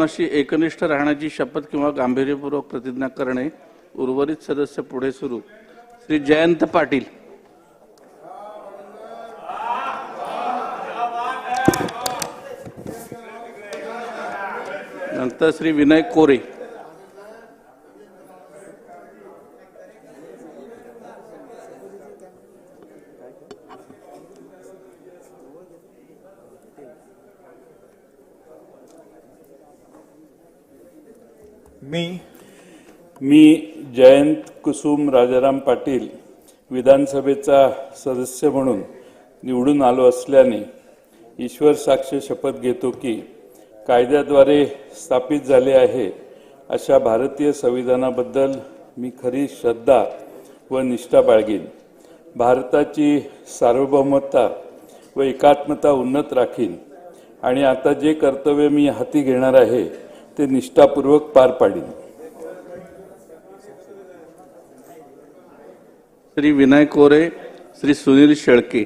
अशी एकनिष्ठ राहण्याची शपथ किंवा गांभीर्यपूर्वक प्रतिज्ञा करणे। उर्वरित सदस्य पुढे सुरू। श्री जयंत पाटील, नंतर श्री विनय कोरे, मी जयंत कुसुम राजाराम पाटील विधानसभेचा सदस्य म्हणून निवडून आलो असल्याने ईश्वर साक्ष शपथ घेतो की कायद्याद्वारे स्थापित झाले आहे अशा भारतीय संविधानाबद्दल मी खरी श्रद्धा व निष्ठा बाळगीन। भारताची सार्वभौमता व एकात्मता उन्नत राखीन आणि आता जे कर्तव्य मी हाती घेणार आहे ते निष्ठापूर्वक पार पाडीन। श्री विनय कोरे, श्री सुनील शेळके।